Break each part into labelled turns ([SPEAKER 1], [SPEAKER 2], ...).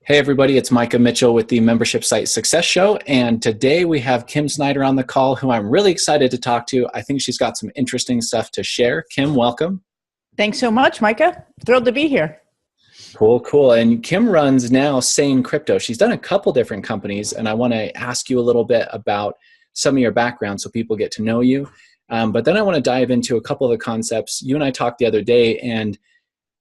[SPEAKER 1] Hey everybody, it's Micah Mitchell with the Membership Site Success Show, and today we have Kim Snyder on the call, who I'm really excited to talk to. I think she's got some interesting stuff to share. Kim, welcome.
[SPEAKER 2] Thanks so much, Micah. Thrilled to be here.
[SPEAKER 1] Cool. And Kim runs now Sane Crypto. She's done a couple different companies, and I want to ask you a little bit about some of your background so people get to know you. But then I want to dive into a couple of the concepts. You and I talked the other day, and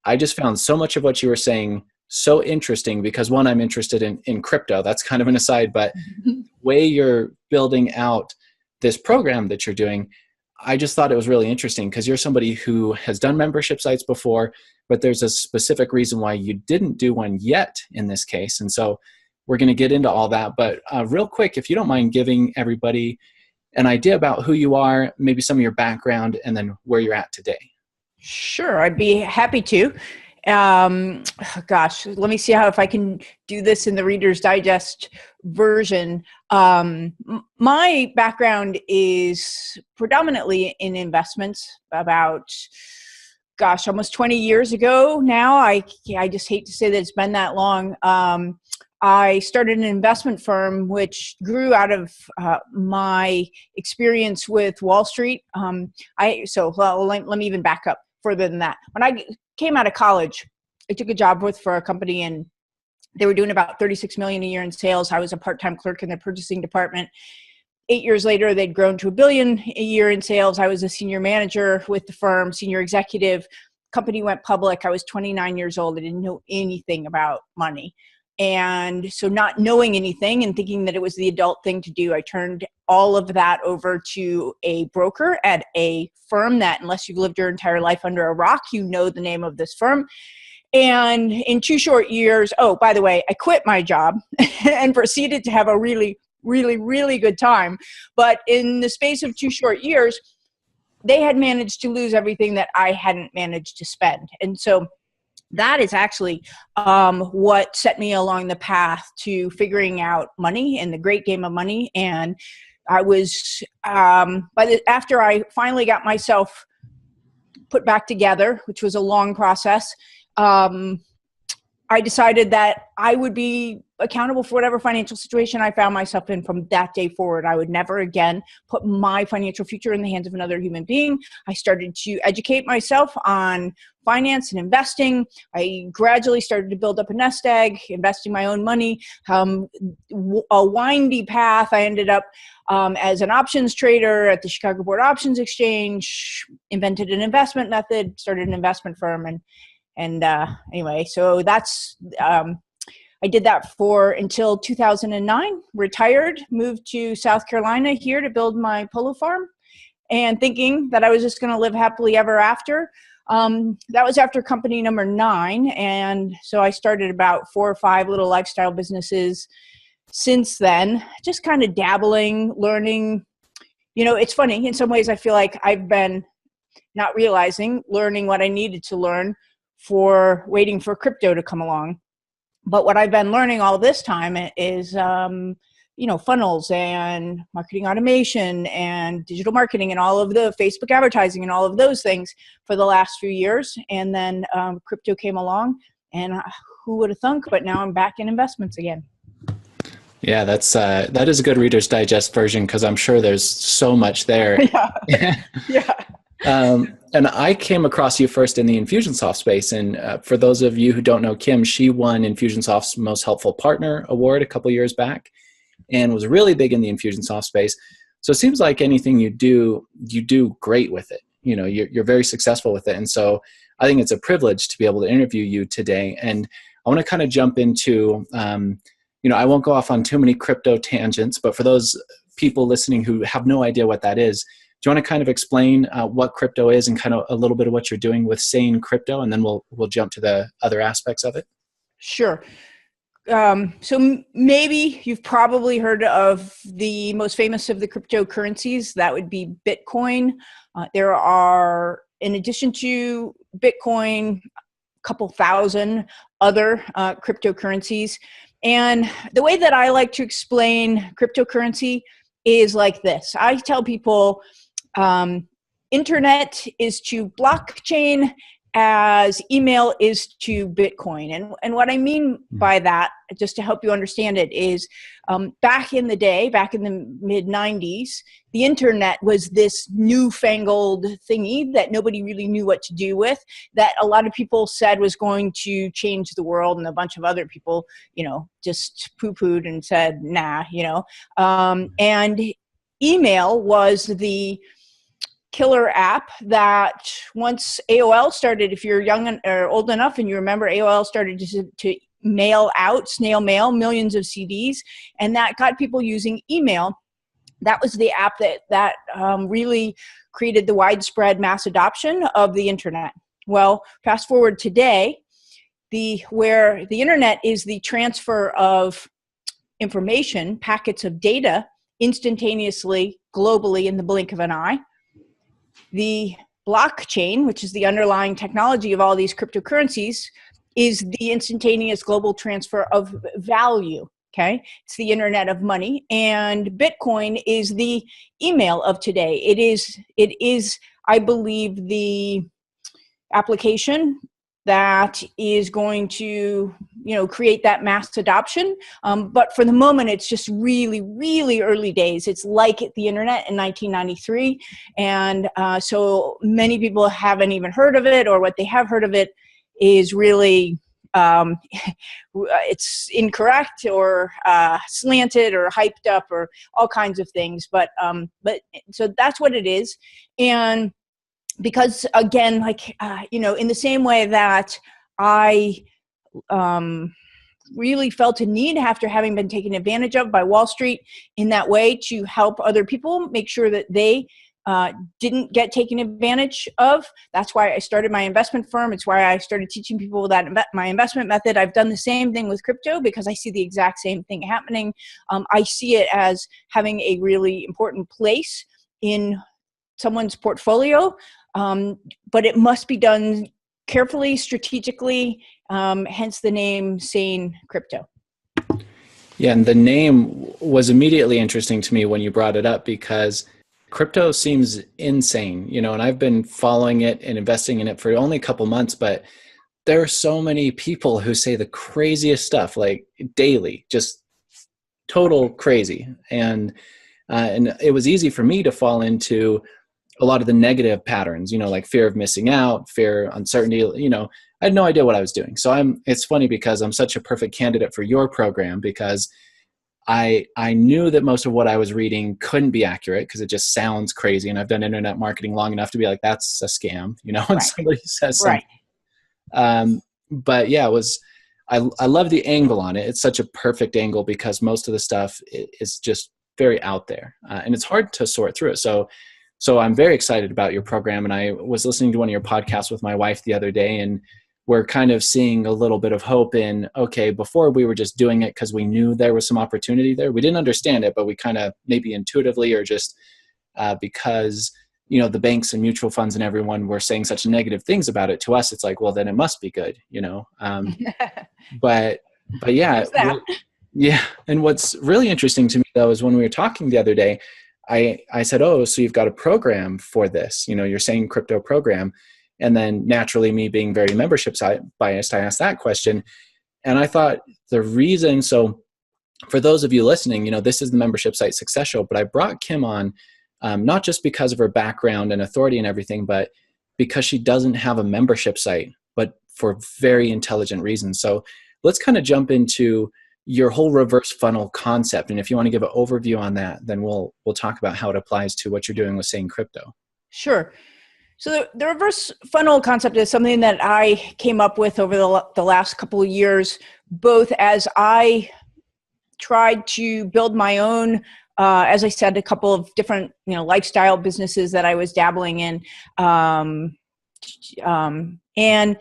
[SPEAKER 1] I just found so much of what you were saying so interesting because, one, I'm interested in crypto. That's kind of an aside, but the way you're building out this program that you're doing, I just thought it was really interesting because you're somebody who has done membership sites before, but there's a specific reason why you didn't do one yet in this case. And so we're going to get into all that. But real quick, if you don't mind giving everybody an idea about who you are, maybe some of your background, and then where you're at today.
[SPEAKER 2] Sure, I'd be happy to. Gosh, let me see if I can do this in the Reader's Digest version. My background is predominantly in investments. About, almost 20 years ago now. I just hate to say that it's been that long. I started an investment firm which grew out of my experience with Wall Street. Let me even back up further than that. When I came out of college, I took a job for a company, and they were doing about $36 million a year in sales. I was a part-time clerk in the purchasing department. 8 years later, they'd grown to $1 billion a year in sales. I was a senior manager with the firm, senior executive. Company went public. I was 29 years old. I didn't know anything about money. And so not knowing anything and thinking that it was the adult thing to do, I turned all of that over to a broker at a firm that, unless you've lived your entire life under a rock, you know the name of this firm. And in 2 short years, oh, by the way, I quit my job and proceeded to have a really, really, really good time. But in the space of 2 short years, they had managed to lose everything that I hadn't managed to spend. And so that is actually what set me along the path to figuring out money and the great game of money. And I was, after I finally got myself put back together, which was a long process, I decided that I would be accountable for whatever financial situation I found myself in from that day forward. I would never again put my financial future in the hands of another human being. I started to educate myself on finance and investing. I gradually started to build up a nest egg, investing my own money. A windy path. I ended up as an options trader at the Chicago Board Options Exchange, invented an investment method, started an investment firm, and anyway, so that's, I did that for until 2009, retired, moved to South Carolina here to build my polo farm, and thinking that I was just going to live happily ever after. That was after company number 9. And so I started about 4 or 5 little lifestyle businesses since then, just kind of dabbling, learning. You know, it's funny. In some ways, I feel like I've been not realizing, learning what I needed to learn for waiting for crypto to come along. But what I've been learning all this time is, funnels and marketing automation and digital marketing and all of the Facebook advertising and all of those things for the last few years. And then crypto came along, and who would have thunk, but now I'm back in investments again.
[SPEAKER 1] Yeah, that is a good Reader's Digest version because I'm sure there's so much there.
[SPEAKER 2] Yeah.
[SPEAKER 1] And I came across you first in the Infusionsoft space. And for those of you who don't know Kim, she won Infusionsoft's Most Helpful Partner Award a couple years back and was really big in the Infusionsoft space. So it seems like anything you do great with it. You know, you're very successful with it. And so I think it's a privilege to be able to interview you today. And I want to kind of jump into, I won't go off on too many crypto tangents, but for those people listening who have no idea what that is, do you want to kind of explain what crypto is and kind of a little bit of what you're doing with Sane Crypto, and then we'll jump to the other aspects of it?
[SPEAKER 2] Sure. So maybe you've probably heard of the most famous of the cryptocurrencies. That would be Bitcoin. There are, in addition to Bitcoin, a couple thousand other cryptocurrencies. And the way that I like to explain cryptocurrency is like this. I tell people, internet is to blockchain as email is to Bitcoin. And what I mean by that, just to help you understand it, is back in the day, back in the mid-90s, the internet was this newfangled thingy that nobody really knew what to do with, that a lot of people said was going to change the world, and a bunch of other people, just poo-pooed and said, nah, and email was the killer app that once AOL started, if you're young or old enough and you remember, AOL started to mail out, snail mail, millions of CDs, and that got people using email. That was the app that really created the widespread mass adoption of the internet. Well, fast forward today, where the internet is the transfer of information, packets of data, instantaneously, globally, in the blink of an eye. The blockchain, which is the underlying technology of all these cryptocurrencies, is the instantaneous global transfer of value. Okay, it's the internet of money, and Bitcoin is the email of today. It is, I believe, the application that is going to, create that mass adoption. But for the moment, it's just really, really early days. It's like the internet in 1993. And so many people haven't even heard of it, or what they have heard of it is really, it's incorrect or slanted or hyped up or all kinds of things. But so that's what it is. And because, again, in the same way that I really felt a need after having been taken advantage of by Wall Street in that way to help other people make sure that they didn't get taken advantage of. That's why I started my investment firm. It's why I started teaching people that my investment method. I've done the same thing with crypto because I see the exact same thing happening. I see it as having a really important place in someone's portfolio, but it must be done carefully, strategically, hence the name Sane Crypto.
[SPEAKER 1] Yeah, and the name was immediately interesting to me when you brought it up, because crypto seems insane, and I've been following it and investing in it for only a couple months, but there are so many people who say the craziest stuff, like daily, just total crazy. And it was easy for me to fall into a lot of the negative patterns, like fear of missing out, fear, uncertainty, I had no idea what I was doing. So it's funny because I'm such a perfect candidate for your program, because I knew that most of what I was reading couldn't be accurate because it just sounds crazy. And I've done internet marketing long enough to be like, that's a scam, when
[SPEAKER 2] right.
[SPEAKER 1] somebody says something. Right. But yeah, I love the angle on it. It's such a perfect angle because most of the stuff is just very out there, and it's hard to sort through it. So I'm very excited about your program. And I was listening to one of your podcasts with my wife the other day, and we're kind of seeing a little bit of hope in, okay, before we were just doing it because we knew there was some opportunity there. We didn't understand it, but we kind of maybe intuitively, or just because, the banks and mutual funds and everyone were saying such negative things about it, to us, it's like, well, then it must be good, but yeah. Yeah. And what's really interesting to me though, is when we were talking the other day, I said, oh, so you've got a program for this, you're saying crypto program. And then naturally, me being very membership biased, I asked that question. And I thought the reason, so for those of you listening, this is the membership site Success Show, but I brought Kim on not just because of her background and authority and everything, but because she doesn't have a membership site, but for very intelligent reasons. So let's kind of jump into your whole reverse funnel concept. And if you want to give an overview on that, then we'll talk about how it applies to what you're doing with Sane Crypto.
[SPEAKER 2] Sure. So the reverse funnel concept is something that I came up with over the last couple of years, both as I tried to build my own, as I said, a couple of different, lifestyle businesses that I was dabbling in, and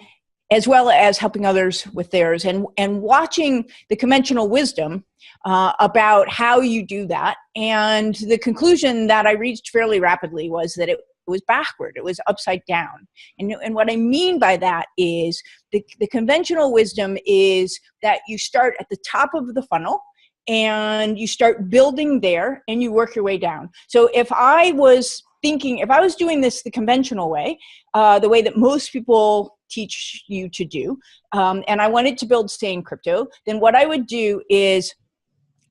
[SPEAKER 2] as well as helping others with theirs, and watching the conventional wisdom about how you do that. And the conclusion that I reached fairly rapidly was that it was backward. It was upside down. And what I mean by that is the conventional wisdom is that you start at the top of the funnel and you start building there and you work your way down. So if I was doing this the conventional way, the way that most people teach you to do, and I wanted to build Stay in Crypto, then what I would do is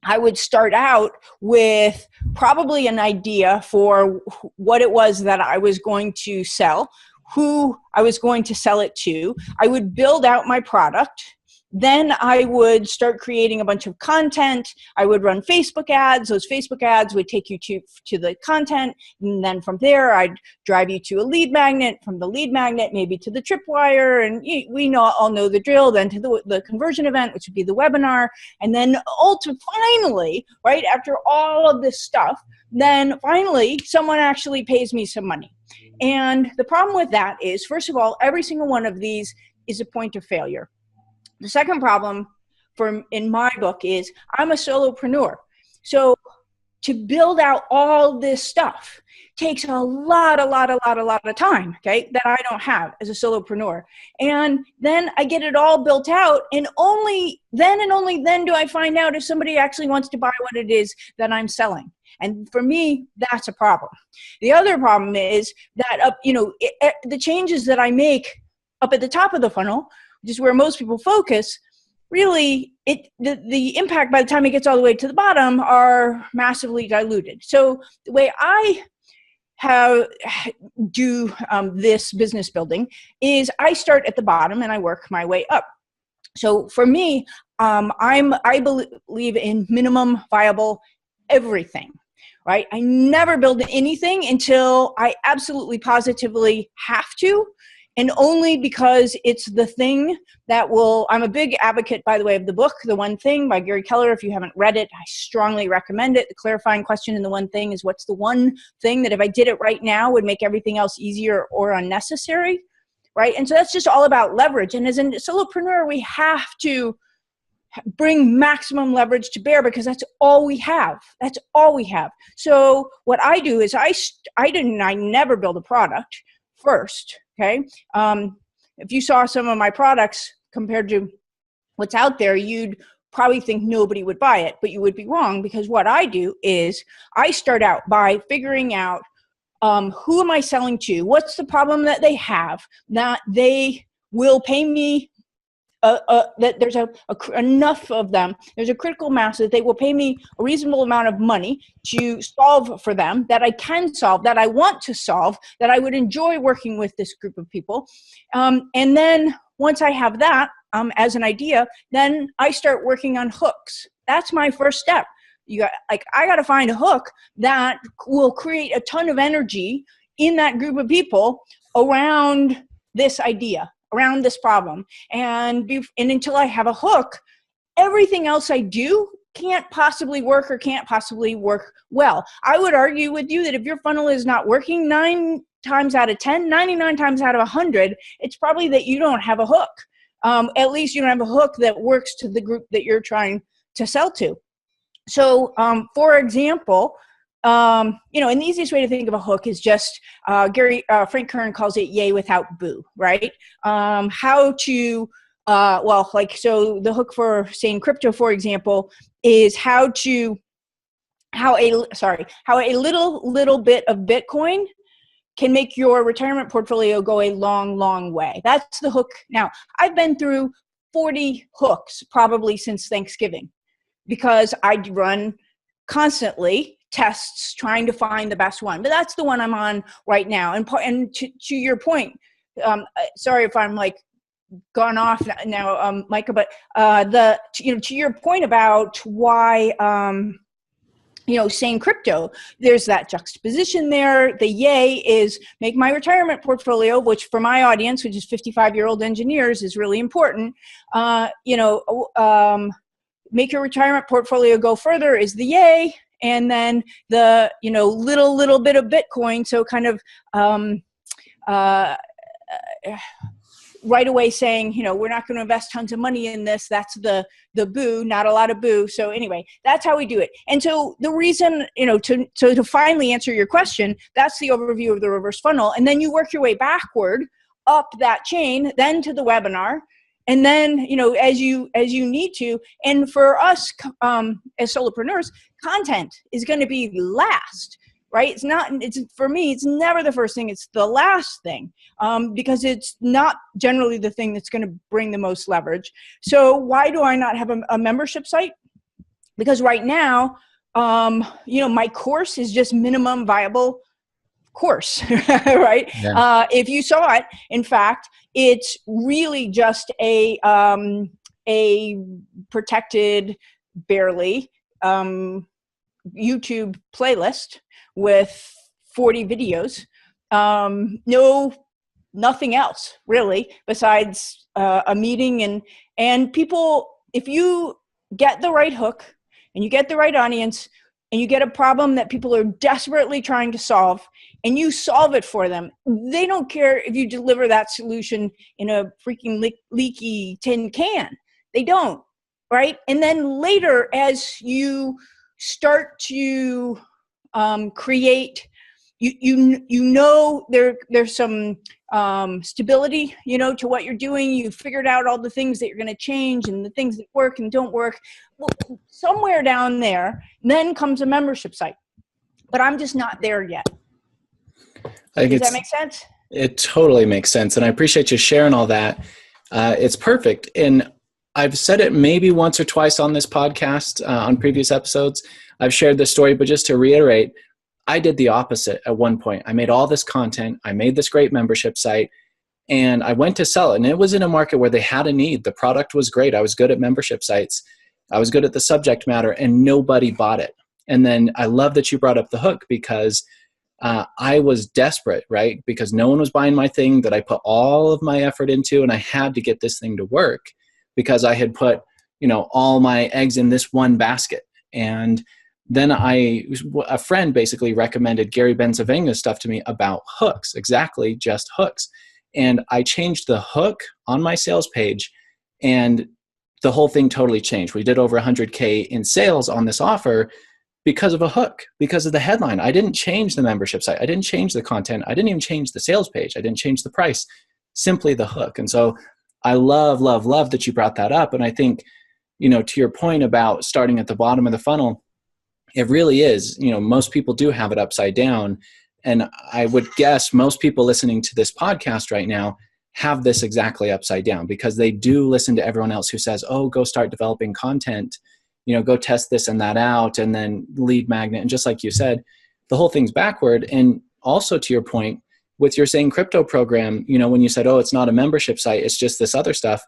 [SPEAKER 2] I would start out with probably an idea for what it was that I was going to sell, who I was going to sell it to. I would build out my product. Then I would start creating a bunch of content. I would run Facebook ads. Those Facebook ads would take you to the content. And then from there, I'd drive you to a lead magnet. From the lead magnet, maybe to the tripwire. And we all know the drill. Then to the conversion event, which would be the webinar. And then finally, right, after all of this stuff, then finally, someone actually pays me some money. And the problem with that is, first of all, every single one of these is a point of failure. The second problem in my book is I'm a solopreneur. So to build out all this stuff takes a lot of time, okay, that I don't have as a solopreneur. And then I get it all built out, and only then do I find out if somebody actually wants to buy what it is that I'm selling. And for me, that's a problem. The other problem is that the changes that I make up at the top of the funnel, which is where most people focus, really the impact by the time it gets all the way to the bottom are massively diluted. So the way I do this business building is I start at the bottom and I work my way up. So for me, I believe in minimum viable everything. Right? I never build anything until I absolutely positively have to, and only because it's the thing that will. I'm a big advocate, by the way, of the book, The One Thing by Gary Keller. If you haven't read it, I strongly recommend it. The clarifying question in The One Thing is, what's the one thing that if I did it right now would make everything else easier or unnecessary? Right? And so that's just all about leverage. And as a solopreneur, we have to bring maximum leverage to bear because that's all we have. That's all we have. So what I do is I never build a product first. Okay. If you saw some of my products compared to what's out there, you'd probably think nobody would buy it, but you would be wrong, because what I do is I start out by figuring out who am I selling to? What's the problem that they have that they will pay me that there's enough of them, there's a critical mass that they will pay me a reasonable amount of money to solve for them, that I can solve, that I want to solve, that I would enjoy working with this group of people. And then once I have that as an idea, then I start working on hooks. That's my first step. I got to find a hook that will create a ton of energy in that group of people around this idea, around this problem. And until I have a hook, everything else I do can't possibly work or can't possibly work well. I would argue with you that if your funnel is not working 9 times out of 10, 99 times out of 100, it's probably that you don't have a hook. At least you don't have a hook that works to the group that you're trying to sell to. So, for example, and the easiest way to think of a hook is just Frank Kern calls it yay without boo, right? So the hook for Stay in Crypto, for example, is how a little bit of Bitcoin can make your retirement portfolio go a long, long way. That's the hook. Now, I've been through 40 hooks probably since Thanksgiving, because I run constantly tests trying to find the best one. But that's the one I'm on right now. And to your point, sorry if I'm gone off now, Micah, but to your point about why Stay in Crypto, there's that juxtaposition there. The yay is make my retirement portfolio, which for my audience, which is 55-year-old engineers, is really important. Make your retirement portfolio go further is the yay. And then the, little bit of Bitcoin. So kind of right away saying, we're not going to invest tons of money in this. That's the boo, not a lot of boo. So anyway, that's how we do it. And so the reason, to finally answer your question, that's the overview of the reverse funnel. And then you work your way backward up that chain, then to the webinar. And then, as you need to. And for us as solopreneurs, content is going to be last. right? For me, it's never the first thing. It's the last thing, because it's not generally the thing that's going to bring the most leverage. So why do I not have a membership site? Because right now, my course is just minimum viable course, right?
[SPEAKER 1] Yeah.
[SPEAKER 2] If you saw it, in fact, it's really just a protected, barely, YouTube playlist with 40 videos. Nothing else really besides a meeting and people. If you get the right hook and you get the right audience and you get a problem that people are desperately trying to solve and you solve it for them, they don't care if you deliver that solution in a freaking leaky tin can. They don't, right? And then later, as you start to create, there's some stability, to what you're doing. You figured out all the things that you're going to change and the things that work and don't work. Well, somewhere down there, then comes a membership site. But I'm just not there yet. Does that make sense?
[SPEAKER 1] It totally makes sense. And I appreciate you sharing all that. It's perfect. And I've said it maybe once or twice on this podcast, on previous episodes. I've shared this story, but just to reiterate, I did the opposite at one point. I made all this content. I made this great membership site, and I went to sell it. And it was in a market where they had a need. The product was great. I was good at membership sites. I was good at the subject matter, and nobody bought it. And then I love that you brought up the hook, because I was desperate, right? Because no one was buying my thing that I put all of my effort into, and I had to get this thing to work because I had put, all my eggs in this one basket. And then a friend basically recommended Gary Benzavenga's stuff to me about hooks, exactly, just hooks. And I changed the hook on my sales page, and the whole thing totally changed. We did over 100K in sales on this offer because of a hook, because of the headline. I didn't change the membership site. I didn't change the content. I didn't even change the sales page. I didn't change the price, simply the hook. And so I love, love, love that you brought that up. And I think, to your point about starting at the bottom of the funnel, it really is, most people do have it upside down. And I would guess most people listening to this podcast right now have this exactly upside down, because they do listen to everyone else who says, oh, go start developing content, go test this and that out, and then lead magnet. And just like you said, the whole thing's backward. And also to your point with your Saying Crypto program, when you said, oh, it's not a membership site, it's just this other stuff.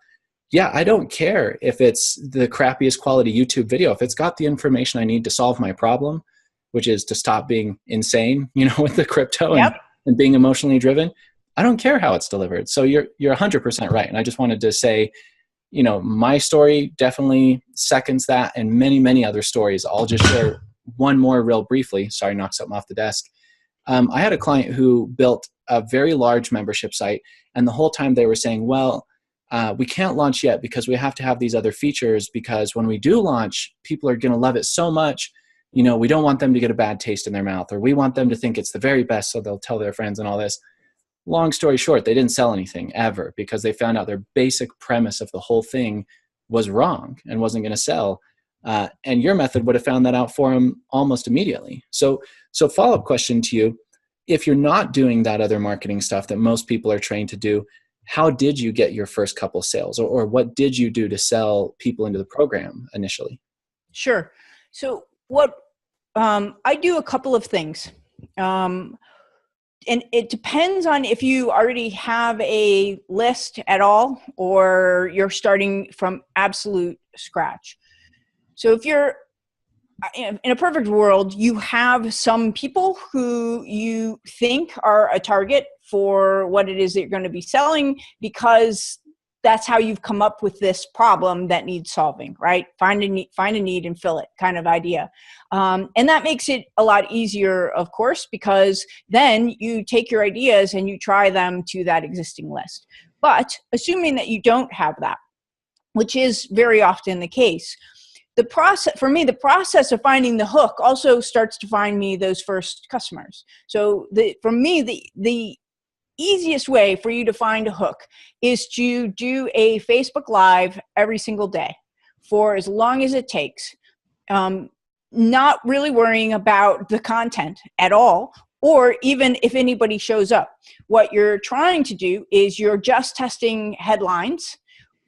[SPEAKER 1] Yeah, I don't care if it's the crappiest quality YouTube video. If it's got the information I need to solve my problem, which is to stop being insane, with the crypto and being emotionally driven, I don't care how it's delivered. So you're 100% right. And I just wanted to say, my story definitely seconds that, and many, many other stories. I'll just share one more real briefly. Sorry, knock something off the desk. I had a client who built a very large membership site, and the whole time they were saying, well, we can't launch yet because we have to have these other features, because when we do launch, people are going to love it so much. We don't want them to get a bad taste in their mouth, or we want them to think it's the very best, so they'll tell their friends and all this. Long story short, they didn't sell anything ever, because they found out their basic premise of the whole thing was wrong and wasn't going to sell. And your method would have found that out for them almost immediately. So follow-up question to you: if you're not doing that other marketing stuff that most people are trained to do, how did you get your first couple sales, or what did you do to sell people into the program initially?
[SPEAKER 2] Sure. So what I do a couple of things. And it depends on if you already have a list at all, or you're starting from absolute scratch. So if you're in a perfect world, you have some people who you think are a target for what it is that you're going to be selling, because that's how you've come up with this problem that needs solving, right? Find a need and fill it kind of idea. And that makes it a lot easier, of course, because then you take your ideas and you try them to that existing list. But assuming that you don't have that, which is very often the case, the process of finding the hook also starts to find me those first customers. So for me, the easiest way for you to find a hook is to do a Facebook Live every single day for as long as it takes. not really worrying about the content at all, or even if anybody shows up. What you're trying to do is you're just testing headlines.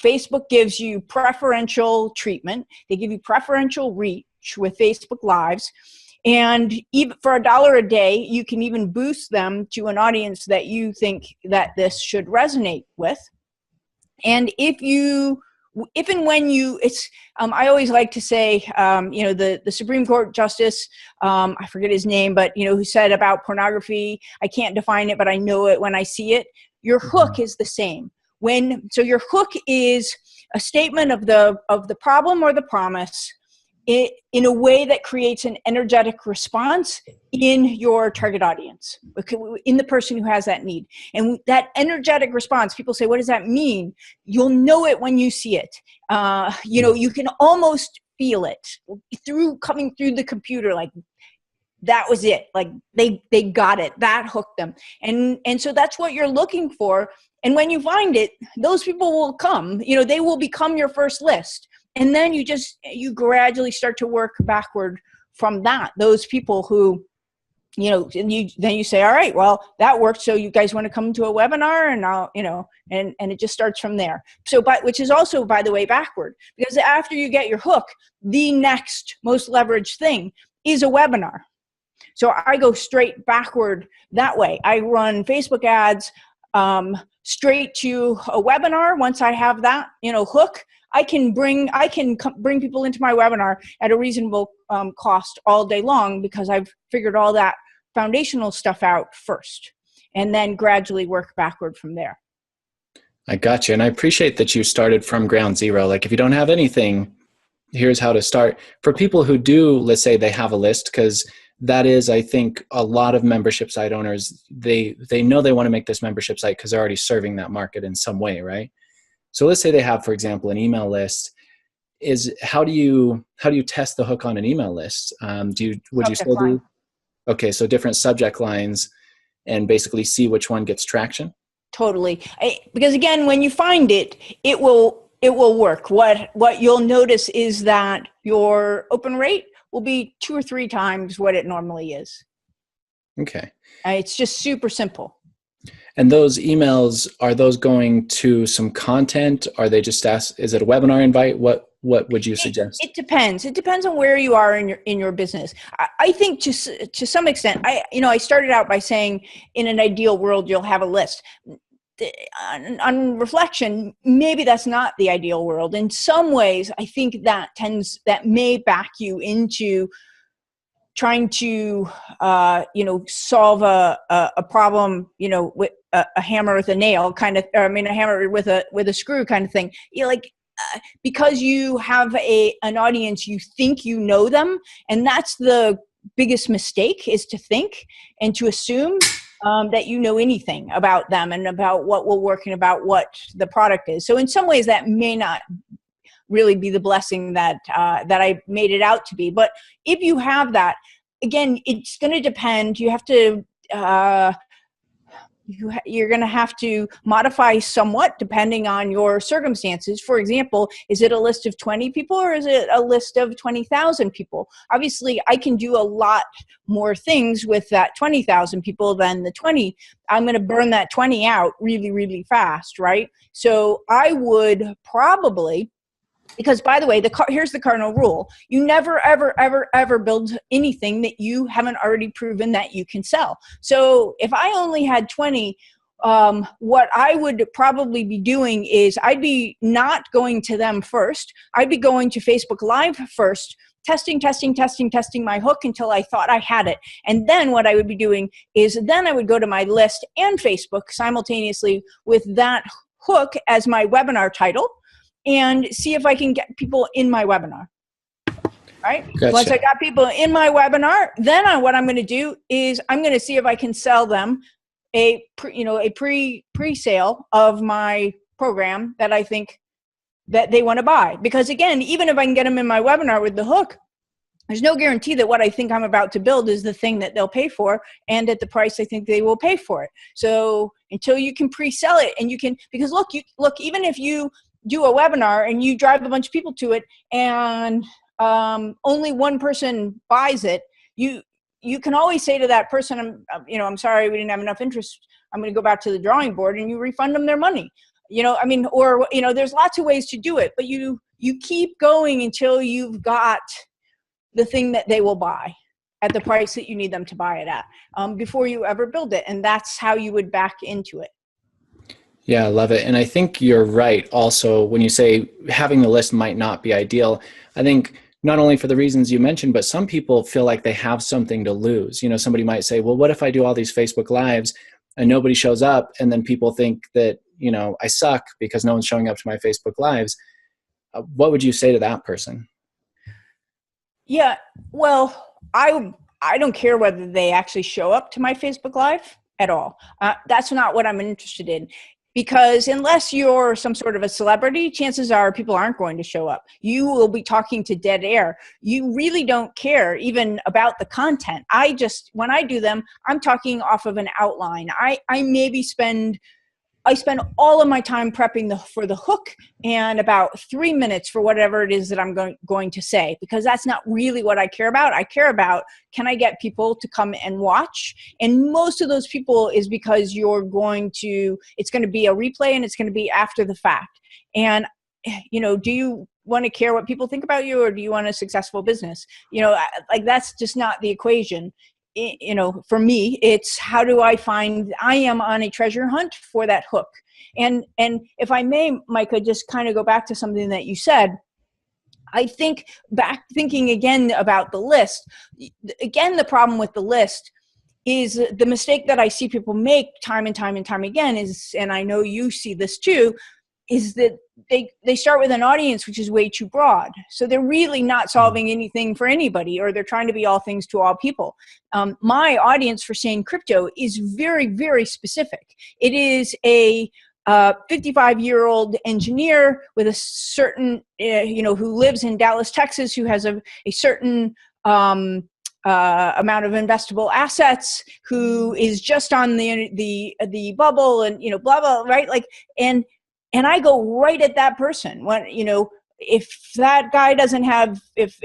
[SPEAKER 2] Facebook gives you preferential treatment. They give you preferential reach with Facebook Lives. And even for $1 a day, you can even boost them to an audience that you think that this should resonate with. And if and when you, I always like to say, the Supreme Court Justice, I forget his name, but, who said about pornography, I can't define it, but I know it when I see it. Your hook is the same. So your hook is a statement of the problem or the promise in a way that creates an energetic response in your target audience, in the person who has that need. And that energetic response, people say, what does that mean? You'll know it when you see it. You can almost feel it coming through the computer, like that was it. Like they got it. That hooked them. And so that's what you're looking for. And when you find it, those people will come, they will become your first list. And then you gradually start to work backward from that. Those people who, then you say, all right, well, that worked. So you guys want to come to a webinar, and I'll, and it just starts from there. So, which is also, by the way, backward, because after you get your hook, the next most leveraged thing is a webinar. So I go straight backward that way. I run Facebook ads straight to a webinar. Once I have that, hook, I can bring people into my webinar at a reasonable cost all day long, because I've figured all that foundational stuff out first, and then gradually work backward from there.
[SPEAKER 1] I got you. And I appreciate that you started from ground zero. Like, if you don't have anything, here's how to start. For people who do, let's say they have a list, because that is, I think, a lot of membership site owners, they know they want to make this membership site because they're already serving that market in some way, right? So let's say they have, for example, an email list. How do you test the hook on an email list? Would you still do? Okay, so different subject lines, and basically see which one gets traction.
[SPEAKER 2] Totally, because again, when you find it, it will work. What you'll notice is that your open rate will be 2 or 3 times what it normally is.
[SPEAKER 1] Okay.
[SPEAKER 2] It's just super simple.
[SPEAKER 1] And those emails, are those going to some content? Are they just is it a webinar invite? What would you suggest?
[SPEAKER 2] It depends. It depends on where you are in your business. I think to some extent, I started out by saying, in an ideal world, you'll have a list. On reflection, maybe that's not the ideal world. In some ways, I think that may back you into trying to solve a problem, with a hammer with a nail kind of, a hammer with a screw kind of thing. Because you have an audience, you think you know them, and that's the biggest mistake, is to think and to assume that you know anything about them and about what will work and about what the product is. So in some ways, that may not really be the blessing that I made it out to be. But if you have that, again, it's going to depend. You have to you're going to have to modify somewhat depending on your circumstances. For example, is it a list of 20 people or is it a list of 20,000 people? Obviously, I can do a lot more things with that 20,000 people than the 20. I'm going to burn that 20 out really, really fast, right? So I would probably, because, by the way, here's the cardinal rule. You never, ever, ever, ever build anything that you haven't already proven that you can sell. So if I only had 20, what I would probably be doing is I'd be not going to them first. I'd be going to Facebook Live first, testing my hook until I thought I had it. And then what I would be doing is then I would go to my list and Facebook simultaneously with that hook as my webinar title, and see if I can get people in my webinar, right?
[SPEAKER 1] Gotcha.
[SPEAKER 2] Once I got people in my webinar, then what I'm going to do is I'm going to see if I can sell them a pre-sale of my program that I think that they want to buy. Because again, even if I can get them in my webinar with the hook, there's no guarantee that what I think I'm about to build is the thing that they'll pay for and at the price I think they will pay for it. So until you can pre-sell it, and you can, because look, even if you do a webinar and you drive a bunch of people to it, and only one person buys it, you can always say to that person, I'm sorry, we didn't have enough interest. I'm going to go back to the drawing board, and you refund them their money. There's lots of ways to do it, but you keep going until you've got the thing that they will buy at the price that you need them to buy it at, before you ever build it. And that's how you would back into it.
[SPEAKER 1] Yeah, I love it. And I think you're right also when you say having the list might not be ideal. I think not only for the reasons you mentioned, but some people feel like they have something to lose. Somebody might say, well, what if I do all these Facebook Lives and nobody shows up? And then people think that, I suck because no one's showing up to my Facebook Lives. What would you say to that person?
[SPEAKER 2] Yeah, well, I don't care whether they actually show up to my Facebook Live at all. That's not what I'm interested in. Because unless you're some sort of a celebrity, chances are people aren't going to show up. You will be talking to dead air. You really don't care even about the content. When I do them, I'm talking off of an outline. I spend all of my time prepping for the hook and about 3 minutes for whatever it is that I'm going to say, because that's not really what I care about. I care about, can I get people to come and watch? And most of those people is because it's going to be a replay, and it's going to be after the fact. And, do you want to care what people think about you, or do you want a successful business? That's just not the equation. For me, it's how do I am on a treasure hunt for that hook. And if I may, Micah, just kind of go back to something that you said. I think thinking again about the list, again, the problem with the list is the mistake that I see people make time and time and time again is, and I know you see this too, is that they start with an audience which is way too broad. So they're really not solving anything for anybody, or they're trying to be all things to all people. My audience for Sane Crypto is very, very specific. It is a 55-year-old engineer with a certain, who lives in Dallas, Texas, who has a certain amount of investable assets, who is just on the bubble, and blah blah, right? And I go right at that person. When if that guy doesn't have, if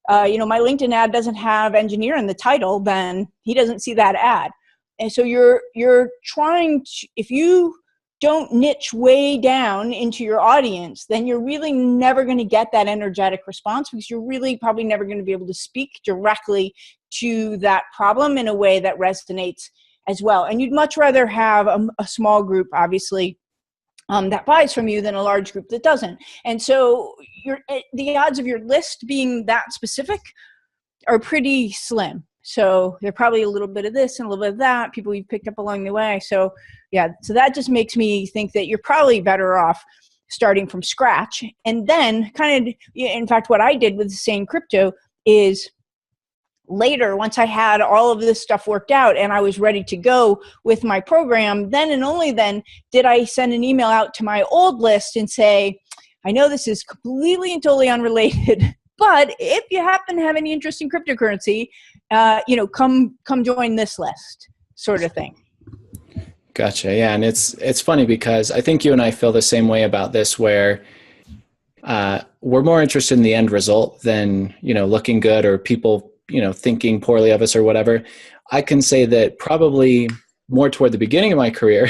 [SPEAKER 2] my LinkedIn ad doesn't have engineer in the title, then he doesn't see that ad. And so you're trying to, if you don't niche way down into your audience, then you're really never going to get that energetic response, because you're really probably never going to be able to speak directly to that problem in a way that resonates as well. And you'd much rather have a small group, obviously, that buys from you than a large group that doesn't. And so the odds of your list being that specific are pretty slim. So they're probably a little bit of this and a little bit of that, people you've picked up along the way. So yeah, so that just makes me think that you're probably better off starting from scratch. And then in fact, what I did with Sane Crypto is, later, once I had all of this stuff worked out and I was ready to go with my program, then and only then did I send an email out to my old list and say, I know this is completely and totally unrelated, but if you happen to have any interest in cryptocurrency, come join this list, sort of thing.
[SPEAKER 1] Gotcha. Yeah. And it's funny because I think you and I feel the same way about this, where we're more interested in the end result than, looking good or people thinking poorly of us or whatever. I can say that probably more toward the beginning of my career.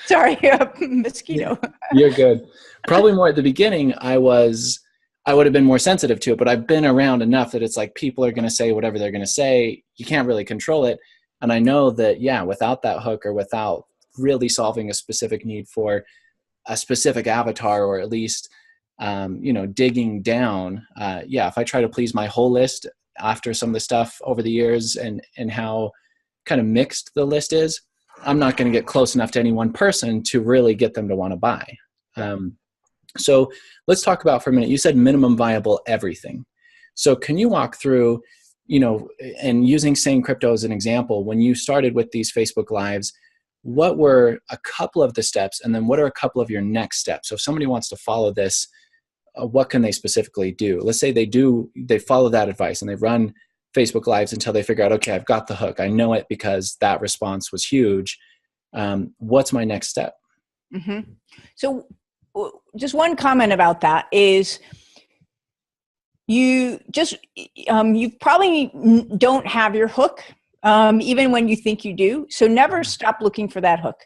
[SPEAKER 2] Sorry, mosquito.
[SPEAKER 1] You're good. Probably more at the beginning, I would have been more sensitive to it, but I've been around enough that it's like people are going to say whatever they're going to say. You can't really control it. And I know that, without that hook, or without really solving a specific need for a specific avatar, or at least, digging down, if I try to please my whole list, after some of the stuff over the years and how kind of mixed the list is, I'm not going to get close enough to any one person to really get them to want to buy. So let's talk about for a minute, you said minimum viable everything. So can you walk through, and using Sane Crypto as an example, when you started with these Facebook Lives, what were a couple of the steps, and then what are a couple of your next steps? So if somebody wants to follow this, what can they specifically do? Let's say they follow that advice and they run Facebook Lives until they figure out, okay, I've got the hook. I know it because that response was huge. What's my next step?
[SPEAKER 2] Mm-hmm. So just one comment about that is, You just, you probably don't have your hook, even when you think you do. So never stop looking for that hook.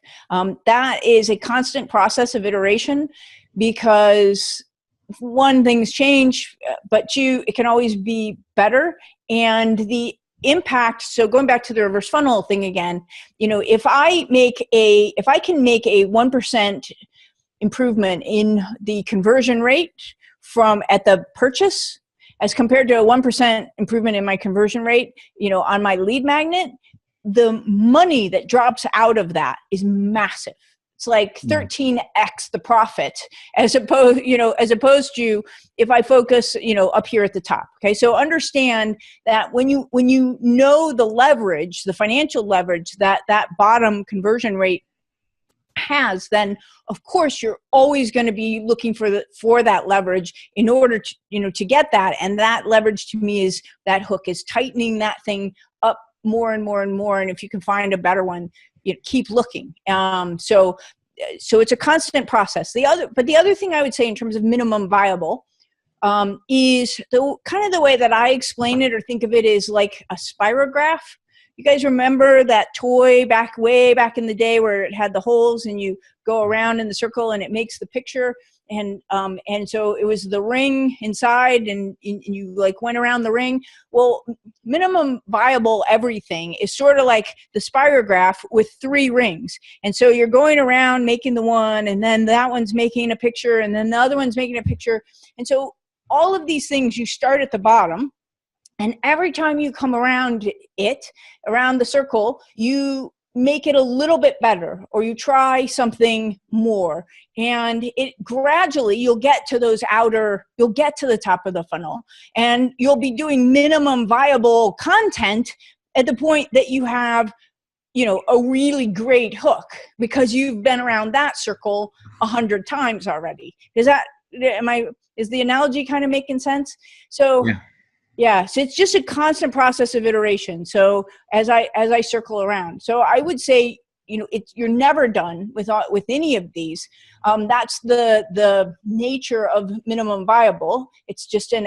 [SPEAKER 2] That is a constant process of iteration, because one, things change, but two, it can always be better. And the impact, so going back to the reverse funnel thing again, if I can make a 1% improvement in the conversion rate from at the purchase, as compared to a 1% improvement in my conversion rate, on my lead magnet, the money that drops out of that is massive. It's like 13x the profit, as opposed to if I focus, up here at the top. Okay. So understand that when you know the leverage, the financial leverage that bottom conversion rate has, then of course you're always going to be looking for that leverage in order to to get that. And that leverage to me is that hook, is tightening that thing up more and more and more. And if you can find a better one, keep looking. So it's a constant process. The other thing I would say in terms of minimum viable is the way that I explain it or think of it is like a spirograph. You guys remember that toy way back in the day where it had the holes and you go around in the circle and it makes the picture? And so it was the ring inside and you like went around the ring. Well, minimum viable everything is sort of like the spirograph with 3 rings. And so you're going around making the one, and then that one's making a picture, and then the other one's making a picture. And so all of these things, you start at the bottom. And every time you come around the circle, you make it a little bit better, or you try something more. And it gradually, you'll get to the top of the funnel, and you'll be doing minimum viable content at the point that you have, a really great hook, because you've been around that circle 100 times already. Is the analogy kind of making sense? So.
[SPEAKER 1] Yeah.
[SPEAKER 2] Yeah, so it's just a constant process of iteration. So as I circle around, so I would say, you're never done with any of these. That's the nature of minimum viable. It's just an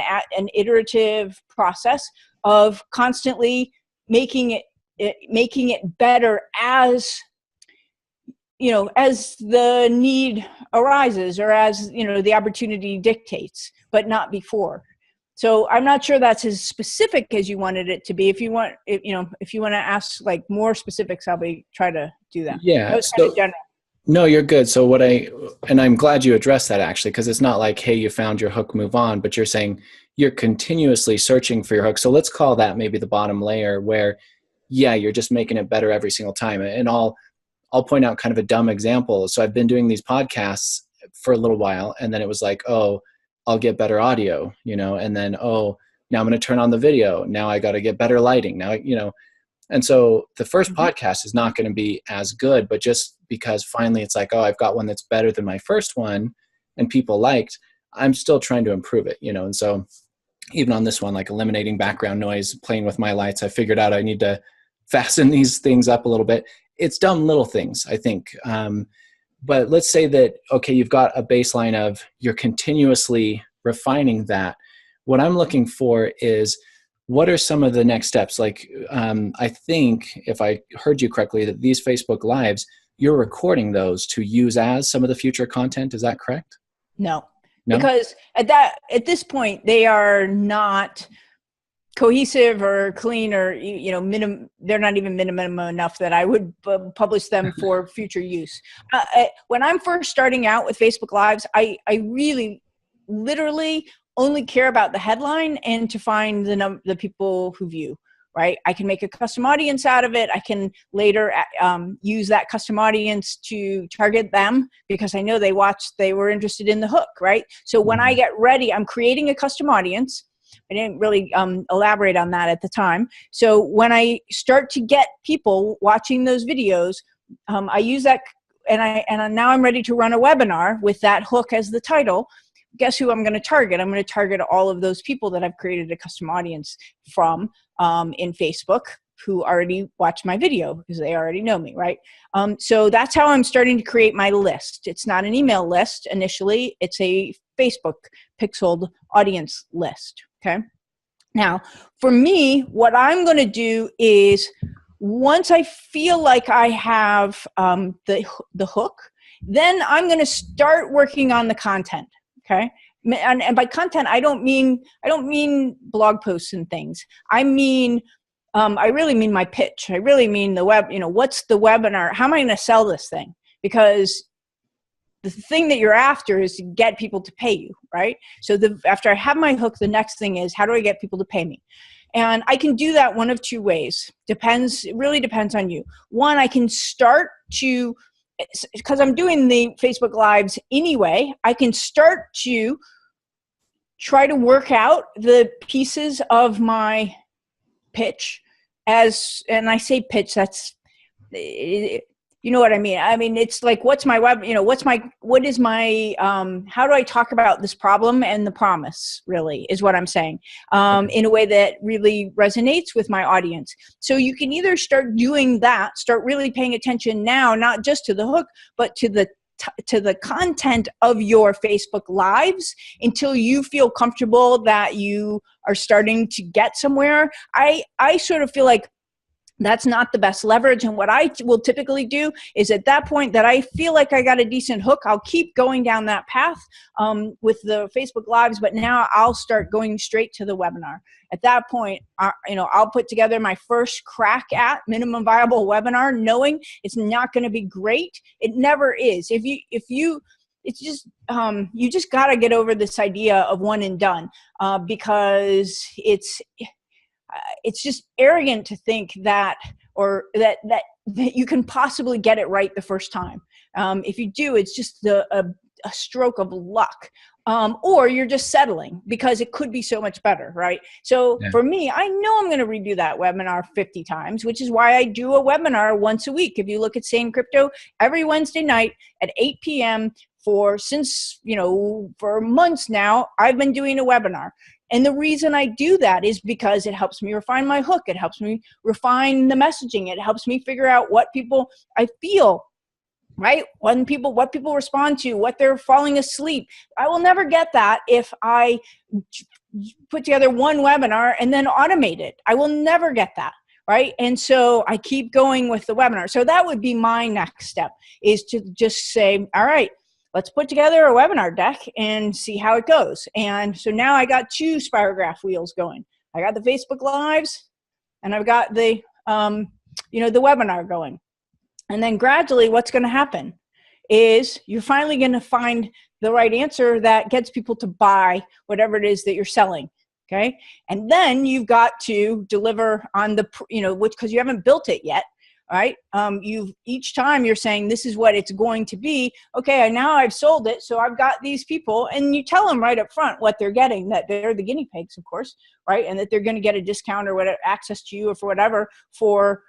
[SPEAKER 2] iterative process of constantly making it better as as the need arises, or as the opportunity dictates, but not before. So I'm not sure that's as specific as you wanted it to be. If you want to ask like more specifics, I'll try to do that.
[SPEAKER 1] Yeah.
[SPEAKER 2] That was kind of general.
[SPEAKER 1] No, you're good. So I'm glad you addressed that, actually, because it's not like, hey, you found your hook, move on, but you're saying you're continuously searching for your hook. So let's call that maybe the bottom layer, where, yeah, you're just making it better every single time. And I'll point out kind of a dumb example. So I've been doing these podcasts for a little while, and then it was like, oh, I'll get better audio, and then, oh, now I'm going to turn on the video. Now I got to get better lighting now, and so the first podcast is not going to be as good, but just because finally it's like, oh, I've got one that's better than my first one and people liked, I'm still trying to improve it, and so even on this one, like eliminating background noise, playing with my lights, I figured out I need to fasten these things up a little bit. It's dumb little things, I think. But let's say that, okay, you've got a baseline of you're continuously refining that. What I'm looking for is, what are some of the next steps? Like, I think, if I heard you correctly, that these Facebook Lives, you're recording those to use as some of the future content. Is that correct?
[SPEAKER 2] No? Because at this point, they are not cohesive or clean, or they're not even minimum enough that I would publish them for future use. When I'm first starting out with Facebook Lives, I really literally only care about the headline and to find the people who view. Right? I can make a custom audience out of it. I can later use that custom audience to target them, because I know they were interested in the hook. Right? So when I get ready, I'm creating a custom audience. I didn't really elaborate on that at the time. So when I start to get people watching those videos, I use that, and now I'm ready to run a webinar with that hook as the title. Guess who I'm going to target? I'm going to target all of those people that I've created a custom audience from in Facebook, who already watched my video because they already know me, right? So that's how I'm starting to create my list. It's not an email list initially. It's a Facebook pixeled audience list. Okay. Now, for me, what I'm going to do is once I feel like I have the hook, then I'm going to start working on the content. Okay. And by content, I don't mean blog posts and things. I really mean my pitch. I really mean the web, what's the webinar? How am I going to sell this thing? Because the thing that you're after is to get people to pay you, right? So after I have my hook, the next thing is, how do I get people to pay me? And I can do that one of two ways. It really depends on you. One, I can start to, because I'm doing the Facebook Lives anyway, I can start to try to work out the pieces of my pitch and I say pitch, that's, you know what I mean? I mean, it's like, what's my web, what is my, how do I talk about this problem and the promise, really, is what I'm saying, in a way that really resonates with my audience. So you can either start doing that, start really paying attention now, not just to the hook, but to the content of your Facebook Lives until you feel comfortable that you are starting to get somewhere. I sort of feel like that's not the best leverage. And what I will typically do is at that point that I feel like I got a decent hook, I'll keep going down that path with the Facebook Lives, but now I'll start going straight to the webinar. At that point, I'll put together my first crack at minimum viable webinar, knowing it's not going to be great. It never is. It's just, you just got to get over this idea of one and done, because it's just arrogant to think that you can possibly get it right the first time. If you do, it's just a stroke of luck. Or you're just settling because it could be so much better, right? So for me, I know I'm going to redo that webinar 50 times, which is why I do a webinar once a week. If you look at Sane Crypto, every Wednesday night at 8 p.m. for months now, I've been doing a webinar. And the reason I do that is because it helps me refine my hook. It helps me refine the messaging. It helps me figure out what people I feel, right? What people respond to, what they're falling asleep. I will never get that if I put together one webinar and then automate it. I will never get that, right? And so I keep going with the webinar. So that would be my next step, is to just say, all right, let's put together a webinar deck and see how it goes. And so now I got 2 spirograph wheels going. I got the Facebook Lives and I've got the webinar going. And then gradually what's going to happen is you're finally going to find the right answer that gets people to buy whatever it is that you're selling. Okay. And then you've got to deliver on because you haven't built it yet. Right? Each time you're saying, this is what it's going to be. Okay, now I've sold it. So I've got these people, and you tell them right up front what they're getting, that they're the guinea pigs, of course, right? And that they're going to get a discount or whatever, access to you or for whatever, for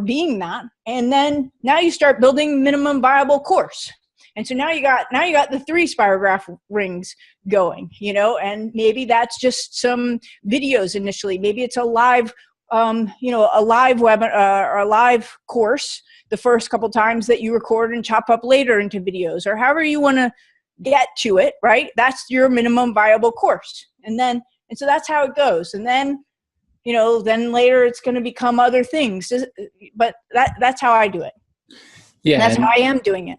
[SPEAKER 2] being that. And then now you start building minimum viable course. And so now you got the 3 spirograph rings going, and maybe that's just some videos initially. Maybe it's a live a live webinar or a live course the first couple times that you record and chop up later into videos, or however you want to get to it, right? That's your minimum viable course. And so that's how it goes. And then, then later it's going to become other things, but that's how I do it. Yeah. And that's how I am doing it.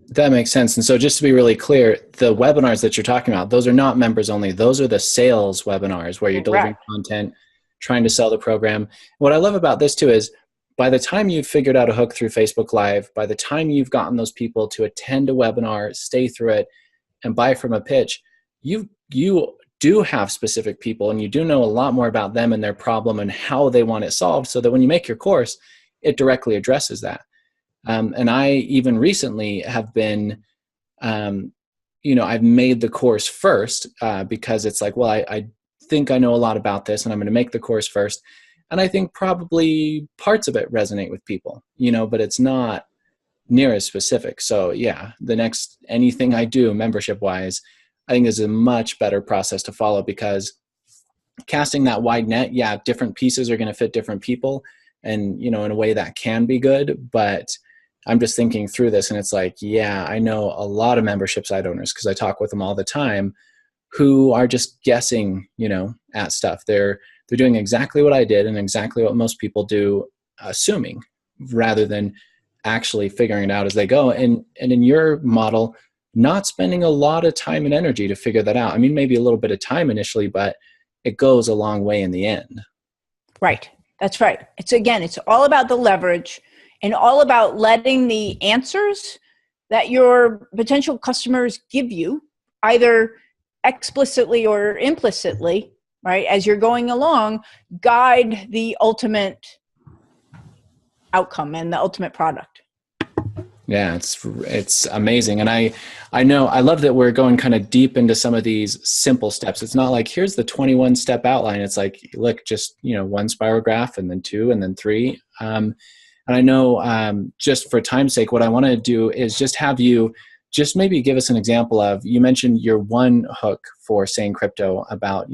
[SPEAKER 1] That makes sense. And so just to be really clear, the webinars that you're talking about, those are not members only. Those are the sales webinars where you're delivering content, trying to sell the program. What I love about this too is by the time you've figured out a hook through Facebook Live, by the time you've gotten those people to attend a webinar, stay through it, and buy from a pitch, you do have specific people, and you do know a lot more about them and their problem and how they want it solved, so that when you make your course, it directly addresses that. And I even recently have been, I've made the course first because it's like, well, I think I know a lot about this, and I'm going to make the course first. And I think probably parts of it resonate with people, but it's not near as specific. So yeah, anything I do membership wise, I think is a much better process to follow, because casting that wide net, yeah, different pieces are going to fit different people, and, in a way that can be good. But I'm just thinking through this, and it's like, yeah, I know a lot of membership site owners, because I talk with them all the time, who are just guessing, at stuff. They're doing exactly what I did and exactly what most people do, assuming, rather than actually figuring it out as they go. And in your model, not spending a lot of time and energy to figure that out. I mean, maybe a little bit of time initially, but it goes a long way in the end.
[SPEAKER 2] Right. That's right. It's all about the leverage and all about letting the answers that your potential customers give you, either explicitly or implicitly, right, as you're going along, guide the ultimate outcome and the ultimate product.
[SPEAKER 1] Yeah, it's amazing. And I love that we're going kind of deep into some of these simple steps. It's not like, here's the 21 step outline. It's like, look, just, one spiral graph and then 2 and then 3. And I know, just for time's sake, what I want to do is just have you just maybe give us an example of, you mentioned your one hook for Sane Crypto about,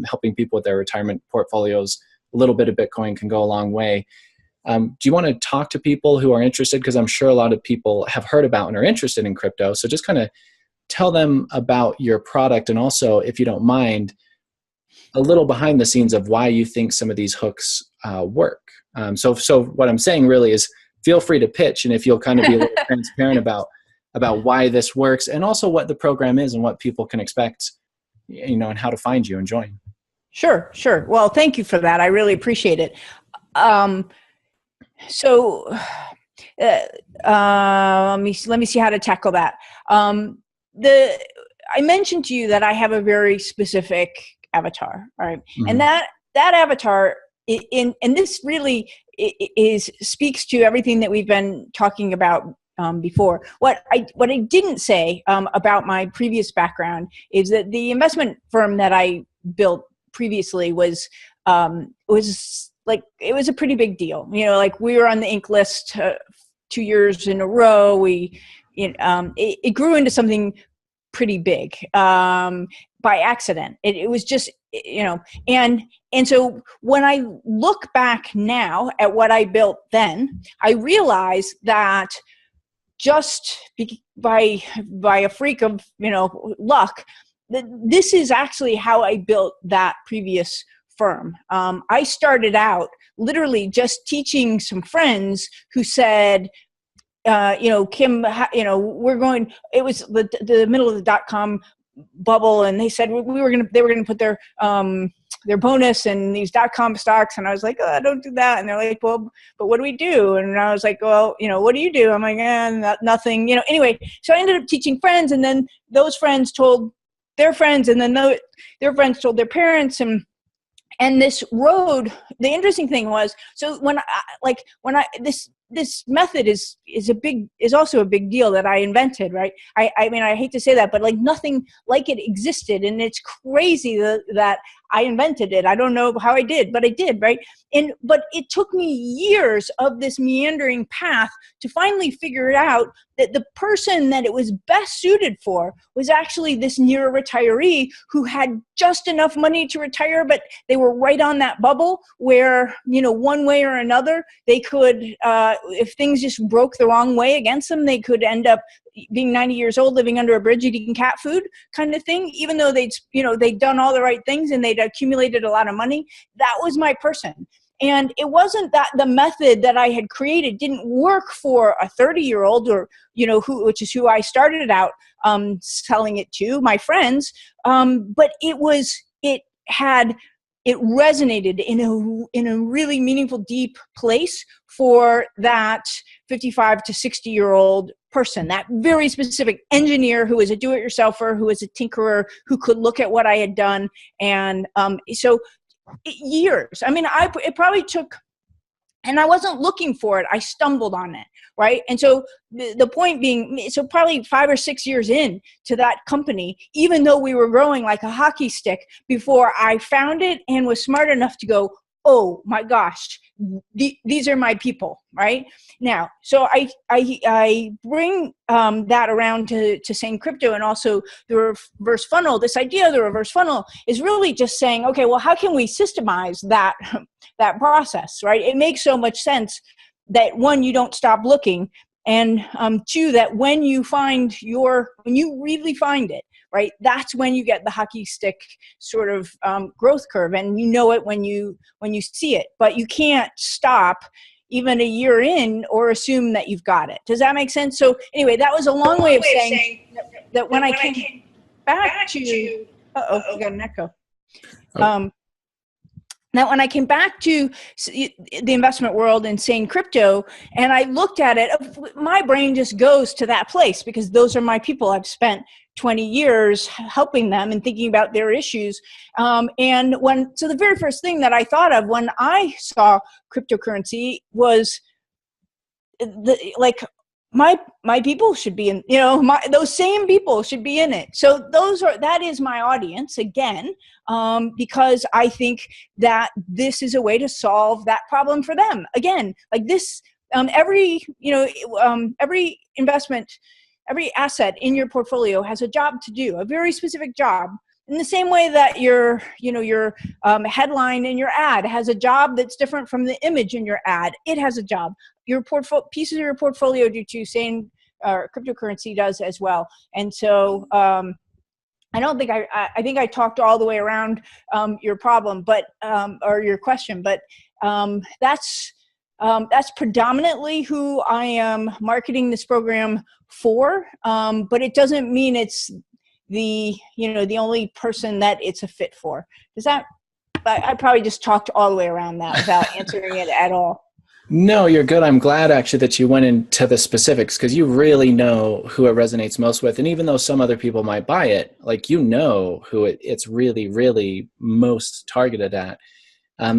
[SPEAKER 1] helping people with their retirement portfolios. A little bit of Bitcoin can go a long way. Do you want to talk to people who are interested? Because I'm sure a lot of people have heard about and are interested in crypto. So just kind of tell them about your product, and also, if you don't mind, a little behind the scenes of why you think some of these hooks work. So what I'm saying really is, feel free to pitch, and if you'll kind of be a little transparent about why this works, and also what the program is and what people can expect, and how to find you and join.
[SPEAKER 2] Sure. Well, thank you for that. I really appreciate it. So let me see how to tackle that. I mentioned to you that I have a very specific avatar, right? Mm-hmm. And that avatar, and this really speaks to everything that we've been talking about before. What I didn't say about my previous background is that the investment firm that I built previously was like, it was a pretty big deal. Like, we were on the Inc. list 2 years in a row. It grew into something pretty big by accident. It was just, and so when I look back now at what I built then, I realize that just by a freak of, luck, this is actually how I built that previous firm. I started out literally just teaching some friends who said, Kim, we're going, it was the middle of the .com bubble, and they said they were going to put their bonus in these .com stocks. And I was like, oh, don't do that. And they're like, well, but what do we do? And I was like, well, what do you do? I'm like, nothing, anyway. So I ended up teaching friends, and then those friends told their friends, and then their friends told their parents, and this road, the interesting thing was, so this method is also a big deal that I invented, right? I mean, I hate to say that, but like, nothing like it existed. And it's crazy that I invented it. I don't know how I did, but I did, right? But it took me years of this meandering path to finally figure it out, that the person that it was best suited for was actually this near retiree who had just enough money to retire, but they were right on that bubble where, one way or another, they could, if things just broke the wrong way against them, they could end up being 90 years old, living under a bridge, eating cat food kind of thing, even though they'd done all the right things and they'd accumulated a lot of money. That was my person. And it wasn't that the method that I had created didn't work for a 30-year-old, or, which is who I started out selling it to, my friends. But it resonated in a really meaningful, deep place for that 55 to 60-year-old person, that very specific engineer who was a do-it-yourselfer, who was a tinkerer, who could look at what I had done. And so years. I mean, it probably took, and I wasn't looking for it. I stumbled on it, right? And so the point being, so probably 5 or 6 years in to that company, even though we were growing like a hockey stick, before I found it and was smart enough to go, oh my gosh, these are my people, right? Now, so I bring that around to Sane Crypto, and also the reverse funnel. This idea of the reverse funnel is really just saying, okay, well, how can we systemize that process, right? It makes so much sense that, one, you don't stop looking, and two, that when you really find it, right? That's when you get the hockey stick sort of growth curve, and you know it when you see it. But you can't stop even a year in or assume that you've got it. Does that make sense? So anyway, that was a long way of saying that when I came back to, we got an echo. Now, when I came back to the investment world and Sane Crypto, and I looked at it, my brain just goes to that place because those are my people. I've spent 20 years helping them and thinking about their issues. So the very first thing that I thought of when I saw cryptocurrency was my people should be in, those same people should be in it. So that is my audience again, because I think that this is a way to solve that problem for them. Again, like this, every investment, every asset in your portfolio has a job to do, a very specific job. In the same way that your headline in your ad has a job that's different from the image in your ad, it has a job. Your pieces of your portfolio do too. Same cryptocurrency does as well. And so I don't think I think I talked all the way around your problem, but or your question, but that's predominantly who I am marketing this program for. But it doesn't mean it's the only person that it's a fit for. Does that? I probably just talked all the way around that without answering it at all.
[SPEAKER 1] No, you're good. I'm glad actually that you went into the specifics because you really know who it resonates most with. And even though some other people might buy it, like who it's really, really most targeted at.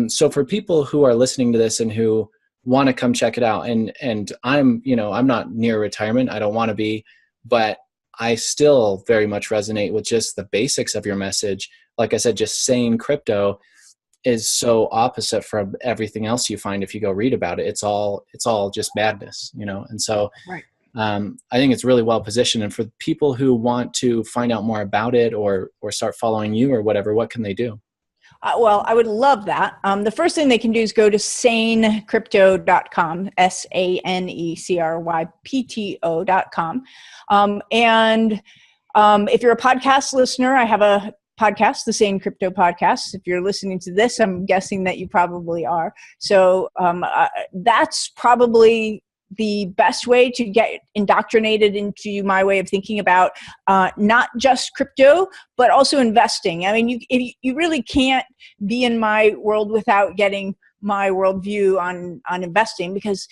[SPEAKER 1] So for people who are listening to this and who want to come check it out, and I'm not near retirement. I don't want to be, but I still very much resonate with just the basics of your message. Like I said, just saying crypto is so opposite from everything else you find if you go read about it. It's all just madness, And so
[SPEAKER 2] right.
[SPEAKER 1] I think it's really well positioned. And for people who want to find out more about it or start following you or whatever, what can they do?
[SPEAKER 2] Well, I would love that. The first thing they can do is go to sanecrypto.com, SANECRYPTO.com. And if you're a podcast listener, I have a podcast, the Sane Crypto Podcast. If you're listening to this, I'm guessing that you probably are. So that's probably the best way to get indoctrinated into my way of thinking about not just crypto, but also investing. I mean, you really can't be in my world without getting my worldview on investing, because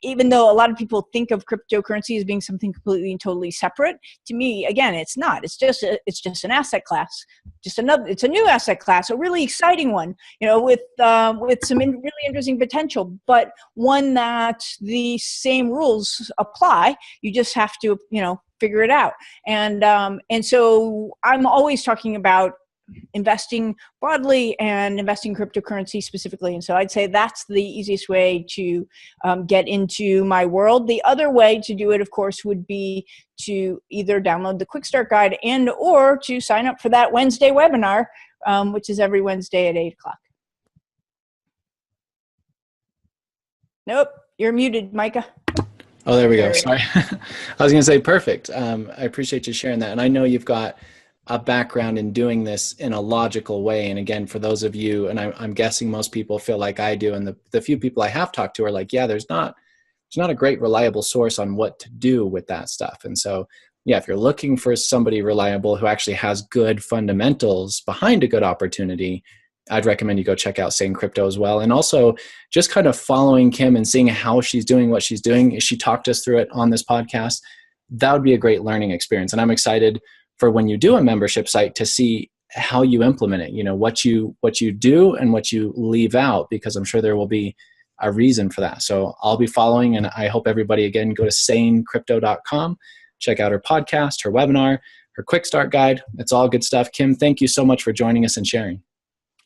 [SPEAKER 2] even though a lot of people think of cryptocurrency as being something completely and totally separate, to me, again, it's not. It's just an asset class. It's a new asset class, a really exciting one, with some really interesting potential, but one that the same rules apply. You just have to, figure it out. And so I'm always talking about investing broadly and investing cryptocurrency specifically. And so I'd say that's the easiest way to get into my world. The other way to do it, of course, would be to either download the Quick Start Guide or to sign up for that Wednesday webinar, which is every Wednesday at 8:00. Nope, you're muted, Micah.
[SPEAKER 1] Oh, there we go. Sorry. I was going to say perfect. I appreciate you sharing that. And I know you've got a background in doing this in a logical way. And again, for those of you, and I'm guessing most people feel like I do, and the few people I have talked to are like, yeah, there's not a great reliable source on what to do with that stuff. And so, yeah, if you're looking for somebody reliable who actually has good fundamentals behind a good opportunity, I'd recommend you go check out Sane Crypto as well. And also just kind of following Kim and seeing how she's doing what she's doing. She talked us through it on this podcast. That would be a great learning experience. And I'm excited for when you do a membership site to see how you implement it, what you do and what you leave out, because I'm sure there will be a reason for that. So I'll be following, and I hope everybody, again, go to sanecrypto.com, check out her podcast, her webinar, her Quick Start Guide. It's all good stuff. Kim, thank you so much for joining us and sharing.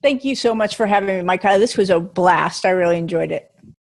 [SPEAKER 2] Thank you so much for having me, Micah. This was a blast. I really enjoyed it.